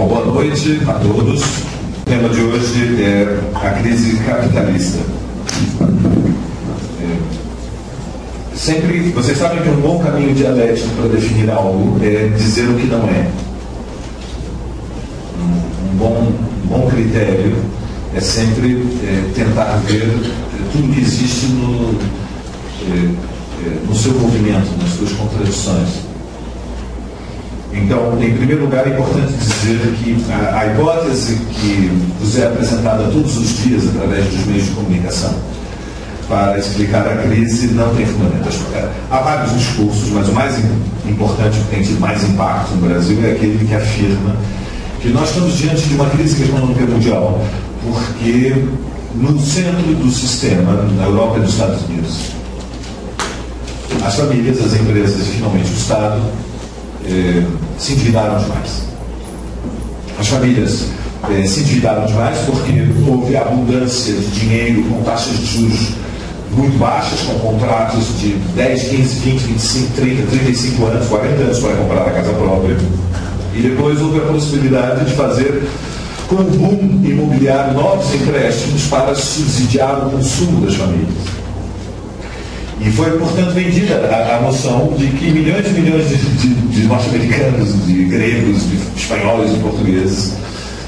Bom, boa noite a todos. O tema de hoje é a crise capitalista. Sempre, vocês sabem que um bom caminho dialético para definir algo é dizer o que não é. Um bom critério é sempre tentar ver tudo que existe no seu movimento, nas suas contradições. Então, em primeiro lugar, é importante dizer que a hipótese que nos é apresentada todos os dias através dos meios de comunicação para explicar a crise não tem fundamento. Há vários discursos, mas o mais importante, que tem tido mais impacto no Brasil, é aquele que afirma que nós estamos diante de uma crise econômica mundial, porque no centro do sistema, na Europa e nos Estados Unidos, as famílias, as empresas e finalmente o Estado se endividaram demais. As famílias se endividaram demais porque houve abundância de dinheiro com taxas de juros muito baixas, com contratos de 10, 15, 20, 25, 30, 35 anos, 40 anos para comprar a casa própria. E depois houve a possibilidade de fazer, com o boom imobiliário, novos empréstimos para subsidiar o consumo das famílias. E foi, portanto, vendida a noção de que milhões e milhões de norte-americanos, de gregos, de espanhóis, de portugueses,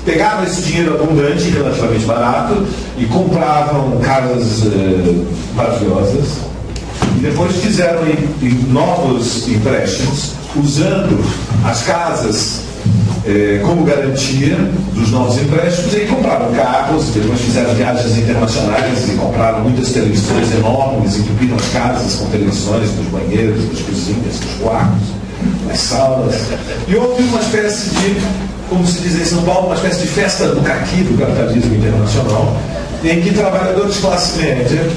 pegavam esse dinheiro abundante, relativamente barato, e compravam casas maravilhosas, e depois fizeram novos empréstimos, usando as casas como garantia dos novos empréstimos, e compraram carros, depois fizeram viagens internacionais e compraram muitas televisões enormes, entupiram as casas com televisões nos banheiros, nas cozinhas, nos quartos, nas salas. E houve uma espécie de, como se diz em São Paulo, uma espécie de festa do caqui do capitalismo internacional, em que trabalhadores de classe média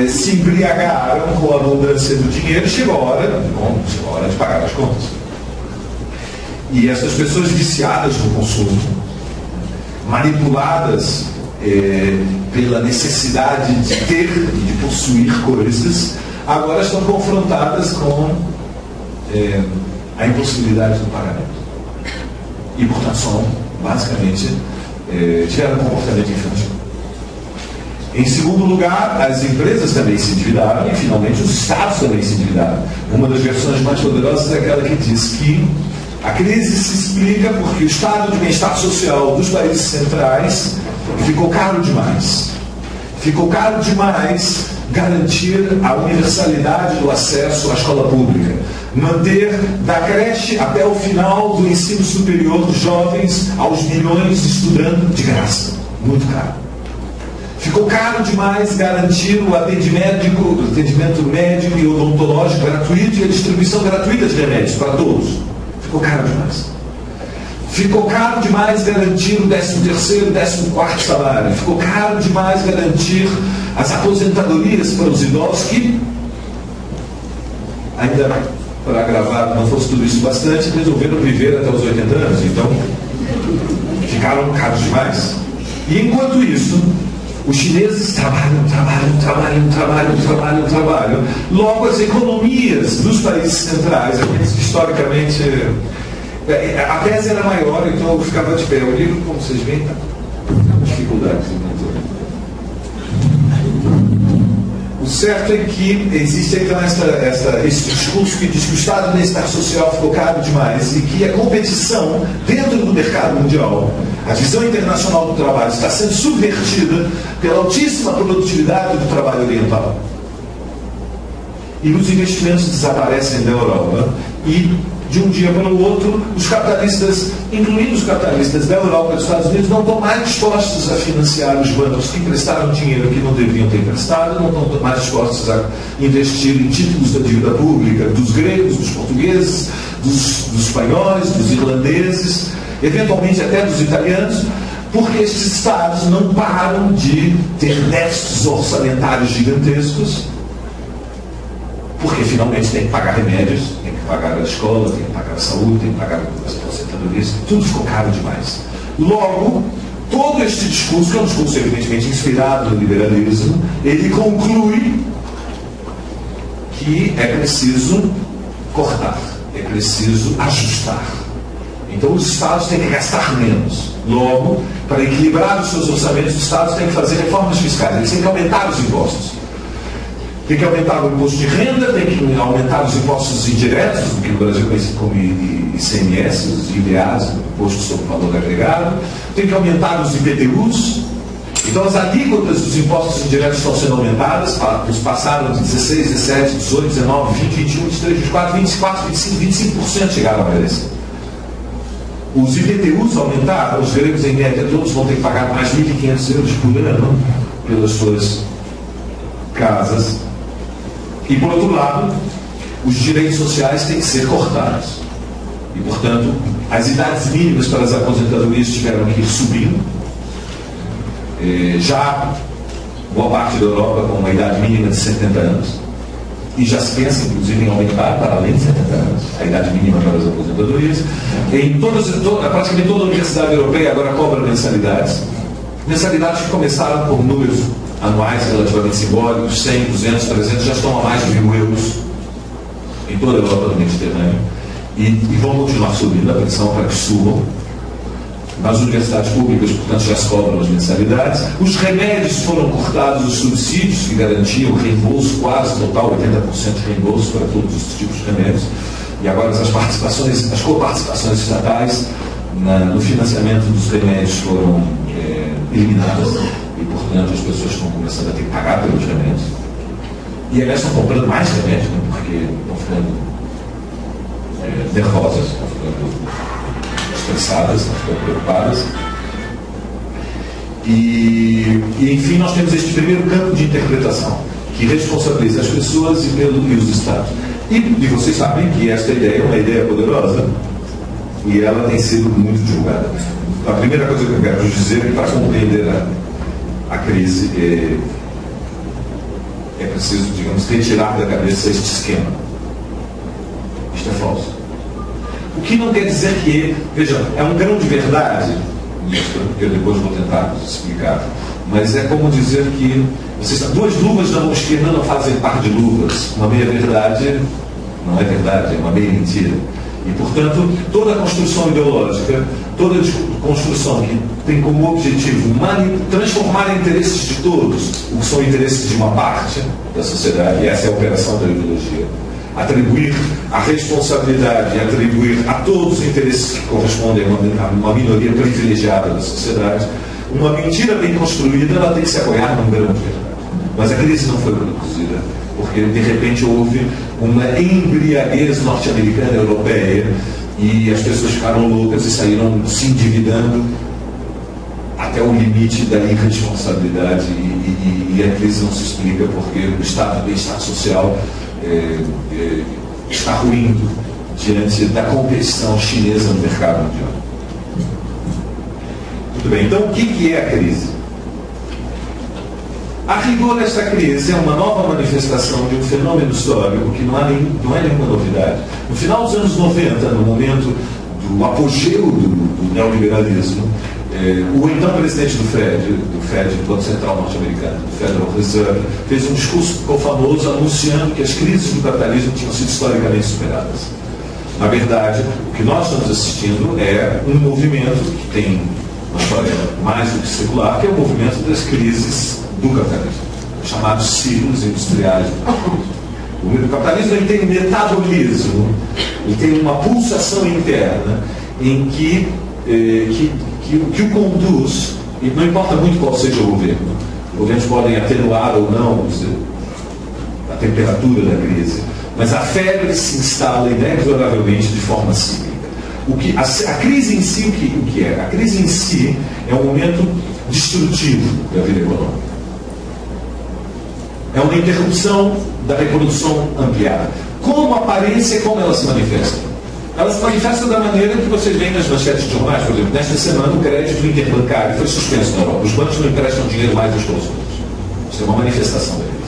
se embriagaram com a abundância do dinheiro. Chegou a hora de pagar as contas. E essas pessoas viciadas no consumo, manipuladas pela necessidade de ter e de possuir coisas, agora estão confrontadas com a impossibilidade do pagamento. E, portanto, são, basicamente, tiveram um comportamento infantil. Em segundo lugar, as empresas também se endividaram e, finalmente, os estados também se endividaram. Uma das versões mais poderosas é aquela que diz que a crise se explica porque o estado de bem-estar social dos países centrais ficou caro demais. Ficou caro demais garantir a universalidade do acesso à escola pública. Manter da creche até o final do ensino superior jovens aos milhões estudando de graça. Muito caro. Ficou caro demais garantir o atendimento médico e odontológico gratuito e a distribuição gratuita de remédios para todos. Ficou caro demais. Ficou caro demais garantir o 13º e 14º salário. Ficou caro demais garantir as aposentadorias para os idosos que, ainda para agravar, não fosse tudo isso bastante, resolveram viver até os 80 anos. Então, ficaram caros demais. E enquanto isso, os chineses trabalham. Logo, as economias dos países centrais, aqueles que historicamente a tese era maior, então eu ficava de pé. O livro, como vocês veem, está com dificuldades. O certo é que existe então esse discurso que diz que o estado de bem-estar social ficou caro demais e que a competição dentro do mercado mundial, a visão internacional do trabalho, está sendo subvertida pela altíssima produtividade do trabalho oriental. E os investimentos desaparecem da Europa e, de um dia para o outro, os capitalistas, incluindo os capitalistas da Europa e dos Estados Unidos, não estão mais dispostos a financiar os bancos que emprestaram dinheiro que não deviam ter emprestado, não estão mais dispostos a investir em títulos da dívida pública dos gregos, dos portugueses, dos espanhóis, dos irlandeses, eventualmente até dos italianos, porque estes estados não param de ter déficits orçamentários gigantescos, porque finalmente tem que pagar remédios, tem que pagar a escola, tem que pagar a saúde, tem que pagar as aposentadorias, tudo ficou caro demais. Logo, todo este discurso, que é um discurso evidentemente inspirado no liberalismo, ele conclui que é preciso cortar, é preciso ajustar, Então os Estados têm que gastar menos. Logo, para equilibrar os seus orçamentos, os Estados têm que fazer reformas fiscais, eles têm que aumentar os impostos. Tem que aumentar o imposto de renda, tem que aumentar os impostos indiretos, o que no Brasil é conhecido como ICMS, os IVAs, o Imposto sobre o Valor Agregado, tem que aumentar os IPTUs. Então as alíquotas dos impostos indiretos estão sendo aumentadas, passaram de 16, 17, 18, 19, 20, 21, 23, 24, 24, 25, 25% chegaram a merecer. Os IPTUs aumentaram, os gregos em média todos vão ter que pagar mais de 1.500 euros por ano pelas suas casas. E por outro lado, os direitos sociais têm que ser cortados. E portanto, as idades mínimas para as aposentadorias tiveram que ir subindo. Já boa parte da Europa com uma idade mínima de 70 anos. E já se pensa, inclusive, em aumentar para além de 70 anos a idade mínima para as aposentadorias. Praticamente toda a universidade europeia agora cobra mensalidades. Mensalidades que começaram por números anuais relativamente simbólicos, 100, 200, 300, já estão a mais de 1.000 euros em toda a Europa do Mediterrâneo. E vão continuar subindo, a pressão para que subam. Nas universidades públicas, portanto, já se cobram as mensalidades. Os remédios foram cortados, os subsídios que garantiam reembolso quase total, 80% de reembolso para todos os tipos de remédios. E agora as coparticipações estatais no financiamento dos remédios foram eliminadas. E, portanto, as pessoas estão começando a ter que pagar pelos remédios. E aliás, estão comprando mais remédios, né, porque estão ficando nervosas, estão ficando estressadas, estão ficando preocupadas. E enfim, nós temos este primeiro campo de interpretação, que responsabiliza as pessoas e os Estados. E vocês sabem que esta ideia é uma ideia poderosa e ela tem sido muito divulgada. A primeira coisa que eu quero dizer é que para compreender a crise é preciso, digamos, retirar da cabeça este esquema. Isto é falso. O que não quer dizer que, veja, é um grão de verdade, eu depois vou tentar explicar, mas é como dizer que duas luvas na mão esquerda não fazem par de luvas. Uma meia verdade não é verdade, é uma meia mentira. E, portanto, toda a construção ideológica, toda a construção que tem como objetivo transformar interesses de todos, o que são interesses de uma parte da sociedade, e essa é a operação da ideologia, atribuir a responsabilidade e atribuir a todos os interesses que correspondem a uma minoria privilegiada da sociedade, uma mentira bem construída, ela tem que se apoiar num grão de verdade. Mas a crise não foi produzida porque, de repente, houve uma embriaguez norte-americana europeia e as pessoas ficaram loucas e saíram se endividando até o limite da irresponsabilidade e a crise não se explica porque o estado de bem-estar social está ruindo diante da competição chinesa no mercado mundial. Muito bem, então o que é a crise? A rigor, esta crise é uma nova manifestação de um fenômeno histórico que não é nenhuma novidade. No final dos anos 90, no momento do apogeu do neoliberalismo, o então presidente do Fed, do Banco Central norte-americano, do Federal Reserve, fez um discurso que ficou famoso anunciando que as crises do capitalismo tinham sido historicamente superadas. Na verdade, o que nós estamos assistindo é um movimento que tem uma história mais do que secular, que é o movimento das crises do capitalismo, chamados ciclos industriais do capitalismo. O capitalismo ele tem um metabolismo, ele tem uma pulsação interna em que o conduz, e não importa muito qual seja o governo, os governos podem atenuar ou não a temperatura da crise, mas a febre se instala inexoravelmente de forma cíclica. A crise em si, o que é? A crise em si é um momento destrutivo da vida econômica. É uma interrupção da reprodução ampliada. Como aparência e como ela se manifesta? Ela se manifesta da maneira que vocês veem nas manchetes de jornais. Por exemplo, nesta semana o crédito interbancário foi suspenso na Europa. Os bancos não emprestam dinheiro mais aos consumidores. Isso é uma manifestação da crise.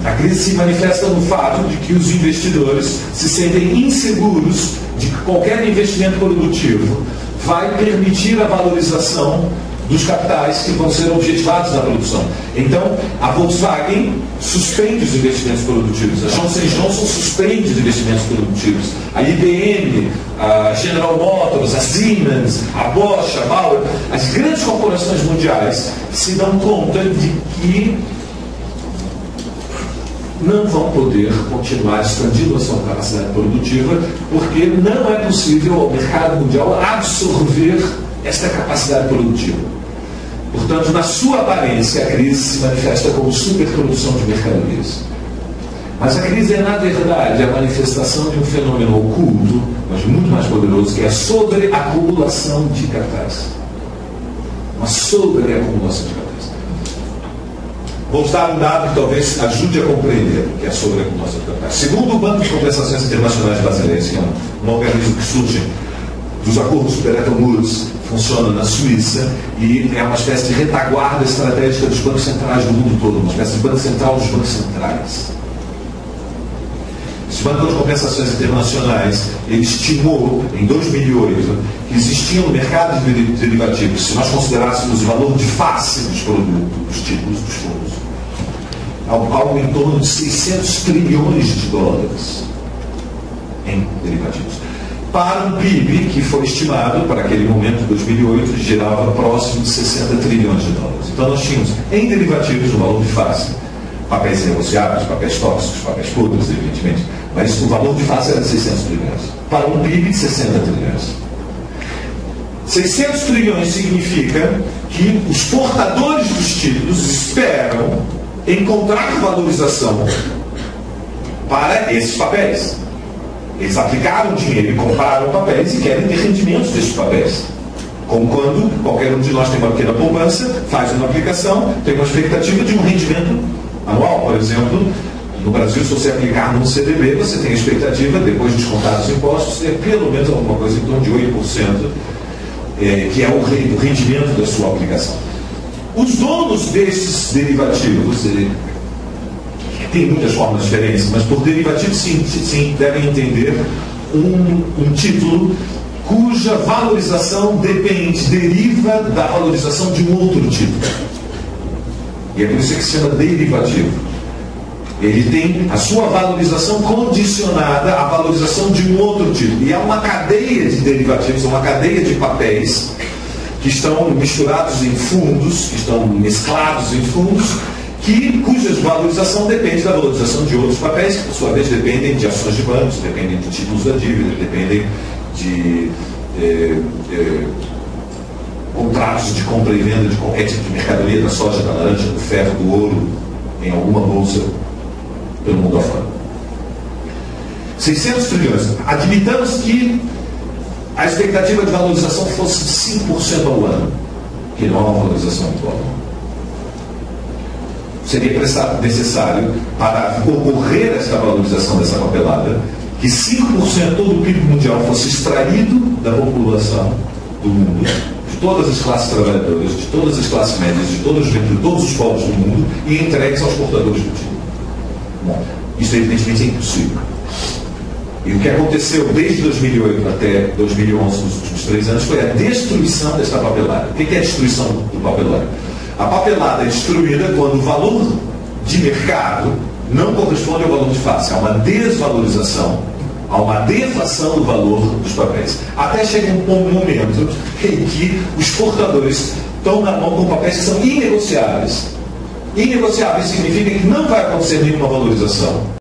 A crise se manifesta no fato de que os investidores se sentem inseguros de que qualquer investimento produtivo vai permitir a valorização dos capitais que vão ser objetivados na produção. Então, a Volkswagen suspende os investimentos produtivos, a Johnson & Johnson suspende os investimentos produtivos, a IBM, a General Motors, a Siemens, a Bosch, a Bauer, as grandes corporações mundiais se dão conta de que não vão poder continuar expandindo a sua capacidade produtiva, porque não é possível ao mercado mundial absorver esta capacidade produtiva. Portanto, na sua aparência, a crise se manifesta como superprodução de mercadorias. Mas a crise é, na verdade, a manifestação de um fenômeno oculto, mas muito mais poderoso, que é a sobreacumulação de capitais. Uma sobreacumulação de capitais. Vou dar um dado que talvez ajude a compreender o que é a sobreacumulação de capitais. Segundo o Banco de Compensações Internacionais Brasileiros, que é um organismo que surge dos acordos de Bretton Woods, funciona na Suíça e é uma espécie de retaguarda estratégica dos bancos centrais do mundo todo, uma espécie de banco central dos bancos centrais. Esse Banco de Compensações Internacionais, ele estimou, em 2008, que existiam no mercado de derivativos, se nós considerássemos o valor de face dos produtos, dos títulos, dos fundos, algo em torno de 600 trilhões de dólares em derivativos. Para um PIB que foi estimado, para aquele momento, 2008, girava próximo de 60 trilhões de dólares. Então nós tínhamos, em derivativos, o valor de face, papéis negociados, papéis tóxicos, papéis podres, evidentemente, mas o valor de face era de 600 trilhões. Para um PIB de 60 trilhões. 600 trilhões significa que os portadores dos títulos esperam encontrar valorização para esses papéis. Eles aplicaram dinheiro e compraram papéis e querem ter rendimentos desses papéis. Como quando qualquer um de nós tem uma pequena poupança, faz uma aplicação, tem uma expectativa de um rendimento anual. Por exemplo, no Brasil, se você aplicar num CDB, você tem a expectativa, depois de descontar os impostos, ter pelo menos alguma coisa em torno de 8%, que é o rendimento da sua aplicação. Os donos desses derivativos, tem muitas formas diferentes, mas por derivativo sim devem entender um título cuja valorização deriva da valorização de um outro título. E é por isso que se chama derivativo. Ele tem a sua valorização condicionada à valorização de um outro título. E há uma cadeia de derivativos, uma cadeia de papéis que estão misturados em fundos, que estão mesclados em fundos, cuja valorização depende da valorização de outros papéis, que por sua vez dependem de ações de bancos, dependem de títulos da dívida, dependem de contratos de compra e venda de qualquer tipo de mercadoria, da soja, da laranja, do ferro, do ouro, em alguma bolsa pelo mundo afora. 600 trilhões. Admitamos que a expectativa de valorização fosse de 5% ao ano, que não é uma valorização atual. Seria necessário, para ocorrer esta valorização dessa papelada, que 5% do PIB mundial fosse extraído da população do mundo, de todas as classes trabalhadoras, de todas as classes médias, de todos os povos do mundo, e entregues aos portadores do título. Bom, isso evidentemente é impossível. E o que aconteceu desde 2008 até 2011, nos últimos 3 anos, foi a destruição desta papelada. O que é a destruição do papelado? A papelada é destruída quando o valor de mercado não corresponde ao valor de face. Há uma desvalorização, há uma deflação do valor dos papéis. Até chega um momento em que os portadores estão na mão com papéis que são inegociáveis. Inegociáveis significa que não vai acontecer nenhuma valorização.